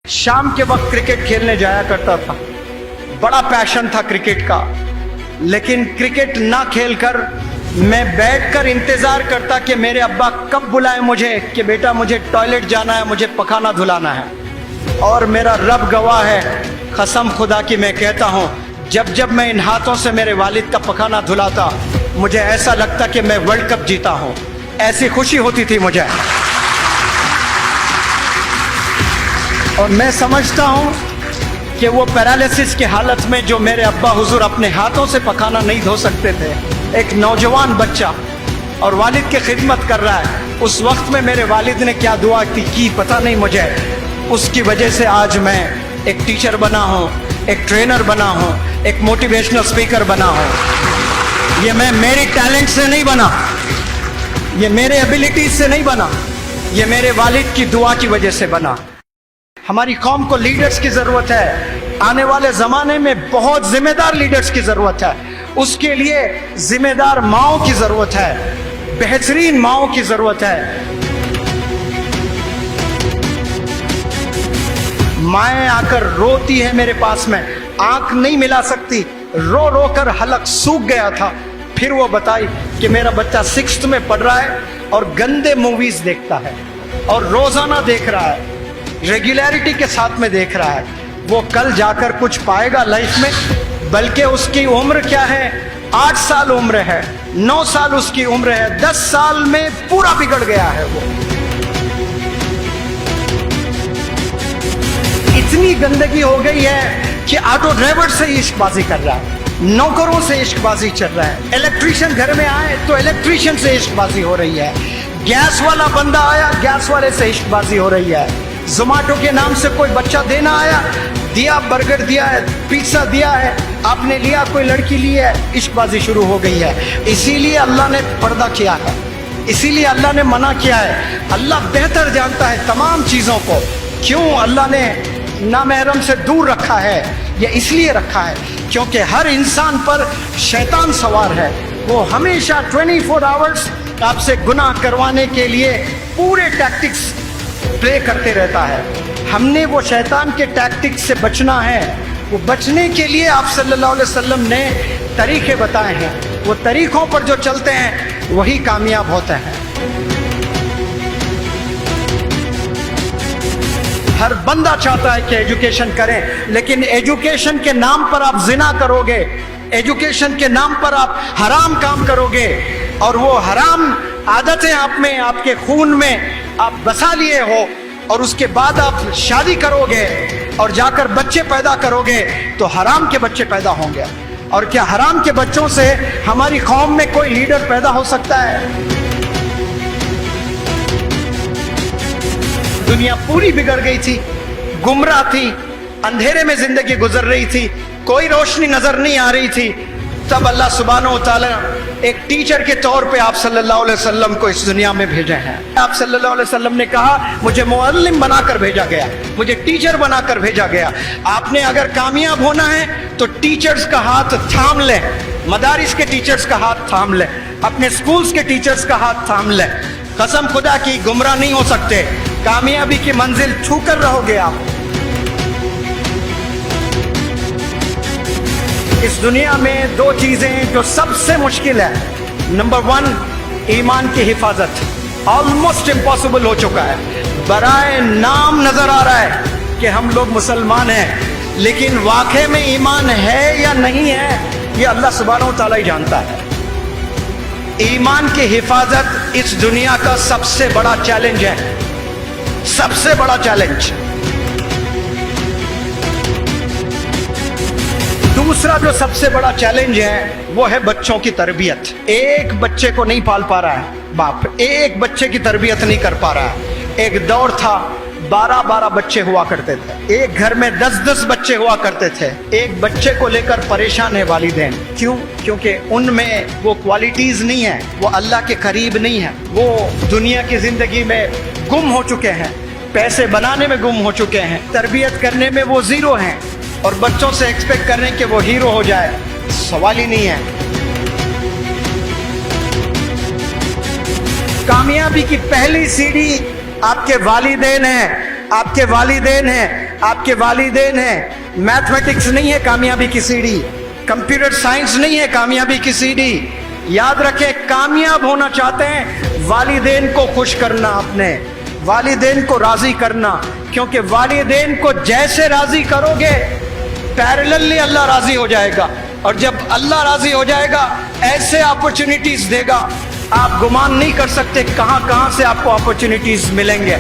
शाम के वक्त क्रिकेट खेलने जाया करता था। बड़ा पैशन था क्रिकेट का, लेकिन क्रिकेट ना खेलकर मैं बैठकर इंतजार करता कि मेरे अब्बा कब बुलाए मुझे कि बेटा मुझे टॉयलेट जाना है, मुझे पखाना धुलाना है। और मेरा रब गवाह है, कसम खुदा की मैं कहता हूँ, जब जब मैं इन हाथों से मेरे वालिद का पखाना धुलाता मुझे ऐसा लगता कि मैं वर्ल्ड कप जीता हूँ। ऐसी खुशी होती थी मुझे। और मैं समझता हूँ कि वो पैरालिसिस की हालत में जो मेरे अब्बा हुजूर अपने हाथों से पखाना नहीं धो सकते थे, एक नौजवान बच्चा और वालिद की खिदमत कर रहा है, उस वक्त में मेरे वालिद ने क्या दुआ की पता नहीं मुझे। उसकी वजह से आज मैं एक टीचर बना हूँ, एक ट्रेनर बना हूँ, एक मोटिवेशनल स्पीकर बना हूँ। ये मैं मेरी टैलेंट से नहीं बना, ये मेरे एबिलिटीज से नहीं बना, ये मेरे वालिद की दुआ की वजह से बना। हमारी कौम को लीडर्स की जरूरत है, आने वाले जमाने में बहुत जिम्मेदार लीडर्स की जरूरत है। उसके लिए जिम्मेदार माओं की जरूरत है, बेहतरीन माओं की जरूरत है। माएँ आकर रोती है मेरे पास में, आंख नहीं मिला सकती, रो रो कर हलक सूख गया था। फिर वो बताई कि मेरा बच्चा 6th में पढ़ रहा है और गंदे मूवीज देखता है और रोजाना देख रहा है, रेगुलरिटी के साथ में देख रहा है। वो कल जाकर कुछ पाएगा लाइफ में, बल्कि उसकी उम्र क्या है, 8 साल उम्र है, 9 साल उसकी उम्र है, 10 साल में पूरा बिगड़ गया है। वो इतनी गंदगी हो गई है कि ऑटो ड्राइवर से इश्कबाजी कर रहा है, नौकरों से इश्कबाजी चल रहा है, इलेक्ट्रीशियन घर में आए तो इलेक्ट्रीशियन से इश्कबाजी हो रही है, गैस वाला बंदा आया गैस वाले से इश्कबाजी हो रही है, जोमेटो के नाम से कोई बच्चा देना आया, दिया बर्गर दिया है, पिज्जा दिया है, आपने लिया, कोई लड़की ली है, इश्कबाजी शुरू हो गई है। इसीलिए अल्लाह ने पर्दा किया है, इसीलिए अल्लाह ने मना किया है। अल्लाह बेहतर जानता है तमाम चीज़ों को। क्यों अल्लाह ने नामहरम से दूर रखा है? ये इसलिए रखा है क्योंकि हर इंसान पर शैतान सवार है। वो हमेशा 24 आवर्स आपसे गुनाह करवाने के लिए पूरे टैक्टिक्स प्ले करते रहता है। हमने वो शैतान के टैक्टिक्स से बचना है। वो बचने के लिए आप सल्लल्लाहु अलैहि वसल्लम ने तरीके बताए हैं। वो तरीकों पर जो चलते हैं वही कामयाब होते हैं। हर बंदा चाहता है कि एजुकेशन करें, लेकिन एजुकेशन के नाम पर आप जिना करोगे, एजुकेशन के नाम पर आप हराम काम करोगे और वो हराम आदतें आप में, आपके खून में आप बसा लिए हो, और उसके बाद आप शादी करोगे और जाकर बच्चे पैदा करोगे तो हराम के बच्चे पैदा होंगे। और क्या हराम के बच्चों से हमारी कौम में कोई लीडर पैदा हो सकता है? दुनिया पूरी बिगड़ गई थी, गुमराह थी, अंधेरे में जिंदगी गुजर रही थी, कोई रोशनी नजर नहीं आ रही थी। तब अल्लाह सुब्हानहू व तआला एक टीचर के तौर पे आप सल्लल्लाहु अलैहि वसल्लम को इस दुनिया में भेजे हैं। आप सल्लल्लाहु अलैहि वसल्लम ने कहा मुझे मुअल्लिम बनाकर भेजा गया, मुझे टीचर बनाकर भेजा गया। आपने अगर कामयाब होना है तो टीचर्स का हाथ थाम ले, मदारिस के टीचर्स का हाथ थाम ले, अपने स्कूल्स के टीचर्स का हाथ थाम ले। कसम खुदा की गुमराह नहीं हो सकते, कामयाबी की मंजिल छूकर रहोगे आप। इस दुनिया में 2 चीजें जो सबसे मुश्किल है। नंबर 1, ईमान की हिफाजत, ऑलमोस्ट इम्पॉसिबल हो चुका है। बराए नाम नजर आ रहा है कि हम लोग मुसलमान हैं, लेकिन वाकई में ईमान है या नहीं है ये अल्लाह सुब्हानहू व तआला ही जानता है। ईमान की हिफाजत इस दुनिया का सबसे बड़ा चैलेंज है, सबसे बड़ा चैलेंज। दूसरा जो सबसे बड़ा चैलेंज है वो है बच्चों की तरबियत। एक बच्चे को नहीं पाल पा रहा है बाप, एक बच्चे की तरबियत नहीं कर पा रहा है। एक दौर था 12-12 बच्चे हुआ करते थे, एक घर में 10-10 बच्चे हुआ करते थे। एक बच्चे को लेकर परेशान है वालिदैन। क्यों? क्योंकि उनमें वो क्वालिटीज नहीं है, वो अल्लाह के करीब नहीं है, वो दुनिया की जिंदगी में गुम हो चुके हैं, पैसे बनाने में गुम हो चुके हैं, तरबियत करने में वो जीरो हैं, और बच्चों से एक्सपेक्ट कर रहे हैं कि वो हीरो हो जाए, सवाल ही नहीं है। कामयाबी की पहली सीढ़ी आपके वालिदैन हैं, आपके वालिदैन हैं, आपके वालिदैन हैं। मैथमेटिक्स नहीं है कामयाबी की सीढ़ी, कंप्यूटर साइंस नहीं है कामयाबी की सीढ़ी। याद रखें, कामयाब होना चाहते हैं, वालिदैन को खुश करना, अपने वालिदैन को राजी करना, क्योंकि वालिदैन को जैसे राजी करोगे पैरेलली अल्लाह राजी हो जाएगा, और जब अल्लाह राजी हो जाएगा ऐसे अपॉर्चुनिटीज देगा, आप गुमान नहीं कर सकते कहां कहां से आपको अपॉर्चुनिटीज मिलेंगे।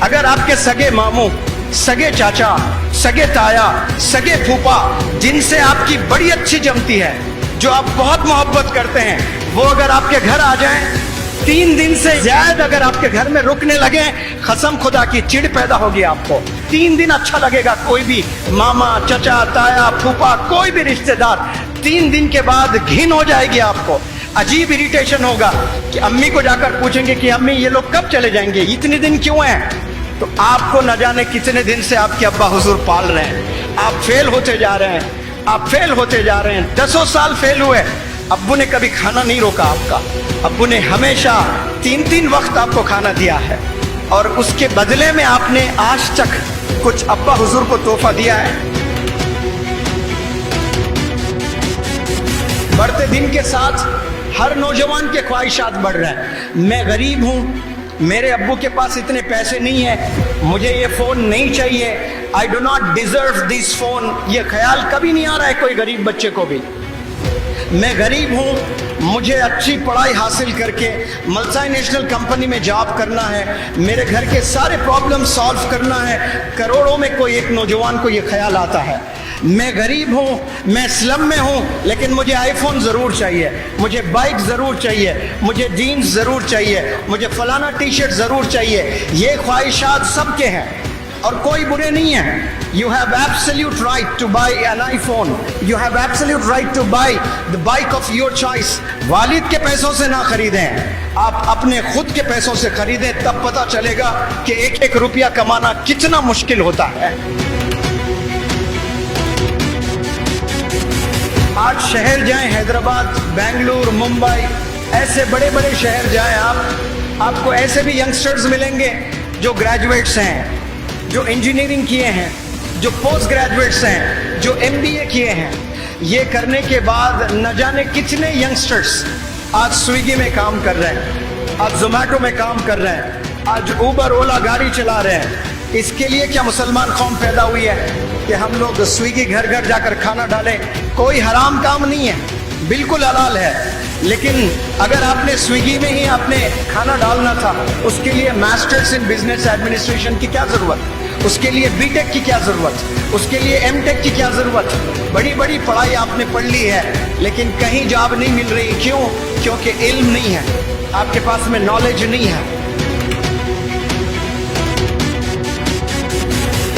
अगर आपके सगे मामू, सगे चाचा, सगे ताया, सगे फूफा, जिनसे आपकी बड़ी अच्छी जमती है, जो आप बहुत मोहब्बत करते हैं, वो अगर आपके घर आ जाएं, 3 दिन से ज्यादा अगर आपके घर में रुकने लगे, कसम खुदा की चिढ़ पैदा होगी आपको। 3 दिन अच्छा लगेगा, कोई भी मामा, चचा, ताया, फूफा, कोई भी रिश्तेदार, 3 दिन के बाद घिन हो जाएगी आपको, अजीब इरिटेशन होगा कि अम्मी को जाकर पूछेंगे कि अम्मी ये लोग कब चले जाएंगे, इतने दिन क्यों हैं? तो आपको न जाने कितने दिन से आपके अब्बा हुजूर पाल रहे हैं, आप फेल होते जा रहे हैं, आप फेल होते जा रहे हैं, 10 साल फेल हुए, अब्बू ने कभी खाना नहीं रोका आपका, अब्बू ने हमेशा 3-3 वक्त आपको खाना दिया है, और उसके बदले में आपने आज तक कुछ अब्बा हुजूर को तोहफा दिया है? बढ़ते दिन के साथ हर नौजवान के ख्वाहिशात बढ़ रहे हैं। मैं गरीब हूँ, मेरे अब्बू के पास इतने पैसे नहीं है, मुझे ये फोन नहीं चाहिए, I do not deserve this phone. ये ख्याल कभी नहीं आ रहा है कोई गरीब बच्चे को भी। मैं गरीब हूँ, मुझे अच्छी पढ़ाई हासिल करके मल्टीनेशनल कंपनी में जॉब करना है, मेरे घर के सारे प्रॉब्लम सॉल्व करना है। करोड़ों में कोई एक नौजवान को ये ख्याल आता है। मैं गरीब हूँ, मैं स्लम में हूँ, लेकिन मुझे आईफोन ज़रूर चाहिए, मुझे बाइक ज़रूर चाहिए, मुझे जीन्स ज़रूर चाहिए, मुझे फलाना टी शर्ट ज़रूर चाहिए। ये ख्वाहिशात सबके हैं और कोई बुरे नहीं है। You have absolute right to buy an iPhone. You have absolute right to buy the bike of your choice. वालिद के पैसों से ना खरीदें, आप अपने खुद के पैसों से खरीदें, तब पता चलेगा कि एक एक रुपया कमाना कितना मुश्किल होता है। आज शहर जाएं, हैदराबाद, बेंगलुरु, मुंबई, ऐसे बड़े बड़े शहर जाएं आप, आपको ऐसे भी यंगस्टर्स मिलेंगे जो ग्रेजुएट्स हैं, जो इंजीनियरिंग किए हैं, जो पोस्ट ग्रेजुएट्स हैं, जो MBA किए हैं। ये करने के बाद न जाने कितने यंगस्टर्स आज स्विगी में काम कर रहे हैं, आज जोमेटो में काम कर रहे हैं, आज उबर ओला गाड़ी चला रहे हैं। इसके लिए क्या मुसलमान कौम पैदा हुई है कि हम लोग स्विगी घर घर जाकर खाना डालें? कोई हराम काम नहीं है, बिल्कुल हलाल है। लेकिन अगर आपने स्विगी में ही आपने खाना डालना था, उसके लिए मास्टर्स इन बिजनेस एडमिनिस्ट्रेशन की क्या ज़रूरत, उसके लिए बीटेक की क्या ज़रूरत, उसके लिए एमटेक की क्या ज़रूरत? बड़ी बड़ी पढ़ाई आपने पढ़ ली है, लेकिन कहीं जॉब नहीं मिल रही। क्यों? क्योंकि इल्म नहीं है, आपके पास में नॉलेज नहीं है।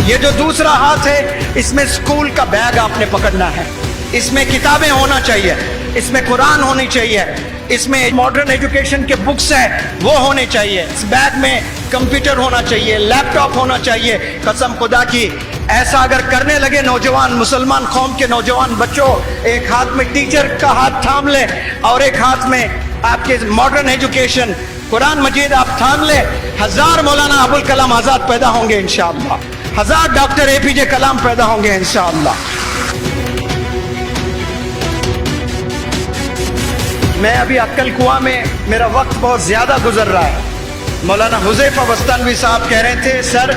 ये जो दूसरा हाथ है, इसमें स्कूल का बैग आपने पकड़ना है, इसमें किताबें होना चाहिए, इसमें कुरान होनी चाहिए, इसमें मॉडर्न एजुकेशन के बुक्स हैं वो होने चाहिए, इस बैग में कंप्यूटर होना चाहिए, लैपटॉप होना चाहिए। कसम खुदा की, ऐसा अगर करने लगे नौजवान, मुसलमान कौम के नौजवान बच्चों, एक हाथ में टीचर का हाथ थाम ले और एक हाथ में आपके मॉडर्न एजुकेशन कुरान मजीद आप थाम ले, 1000 मौलाना अबुल कलाम आज़ाद पैदा होंगे इंशाअल्लाह, 1000 डॉक्टर APJ कलाम पैदा होंगे इंशाअल्लाह। मैं अभी अक्कल कुआं में, मेरा वक्त बहुत ज़्यादा गुजर रहा है। मौलाना हुज़ैफा बस्तानवी साहब कह रहे थे, सर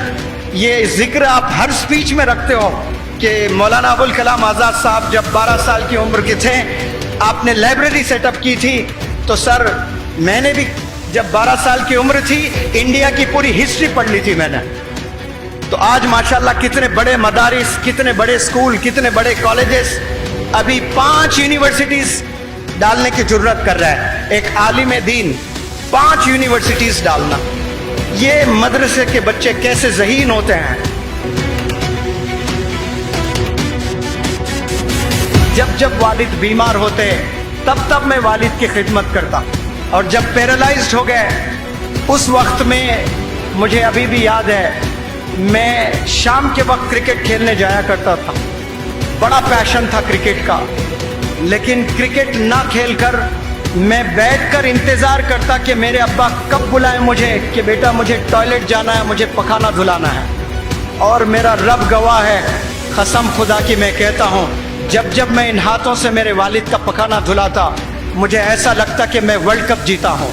ये जिक्र आप हर स्पीच में रखते हो कि मौलाना अबुल कलाम आज़ाद साहब जब 12 साल की उम्र के थे आपने लाइब्रेरी सेटअप की थी। तो सर मैंने भी जब 12 साल की उम्र थी इंडिया की पूरी हिस्ट्री पढ़ ली थी मैंने। तो आज माशाल्लाह कितने बड़े मदारिस, कितने बड़े स्कूल, कितने बड़े कॉलेजेस, अभी 5 यूनिवर्सिटीज़ डालने की जरूरत कर रहा है एक आलिम दीन। 5 यूनिवर्सिटीज डालना, ये मदरसे के बच्चे कैसे ज़हीन होते हैं। जब जब वालिद बीमार होते तब तब मैं वालिद की खिदमत करता, और जब पैरालाइज्ड हो गए उस वक्त में मुझे अभी भी याद है, मैं शाम के वक्त क्रिकेट खेलने जाया करता था, बड़ा पैशन था क्रिकेट का। लेकिन क्रिकेट ना खेलकर मैं बैठकर इंतजार करता कि मेरे अब्बा कब बुलाए मुझे कि बेटा मुझे टॉयलेट जाना है, मुझे पखाना धुलाना है। और मेरा रब गवाह है, कसम खुदा की मैं कहता हूँ, जब जब मैं इन हाथों से मेरे वालिद का पखाना धुलाता, मुझे ऐसा लगता कि मैं वर्ल्ड कप जीता हूँ।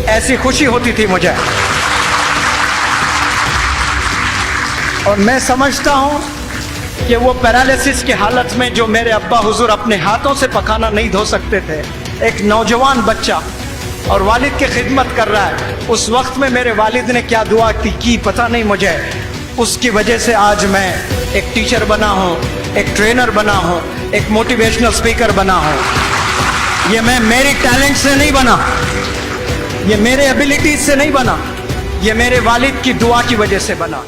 ऐसी खुशी होती थी मुझे। और मैं समझता हूँ कि वो पैरालिसिस की हालत में जो मेरे अब्बा हुजूर अपने हाथों से पखाना नहीं धो सकते थे, एक नौजवान बच्चा और वालिद की खिदमत कर रहा है, उस वक्त में मेरे वालिद ने क्या दुआ की पता नहीं मुझे। उसकी वजह से आज मैं एक टीचर बना हूँ, एक ट्रेनर बना हूँ, एक मोटिवेशनल स्पीकर बना हूँ। ये मैं मेरी टैलेंट से नहीं बना, ये मेरे एबिलिटीज से नहीं बना, ये मेरे वालिद की दुआ की वजह से बना।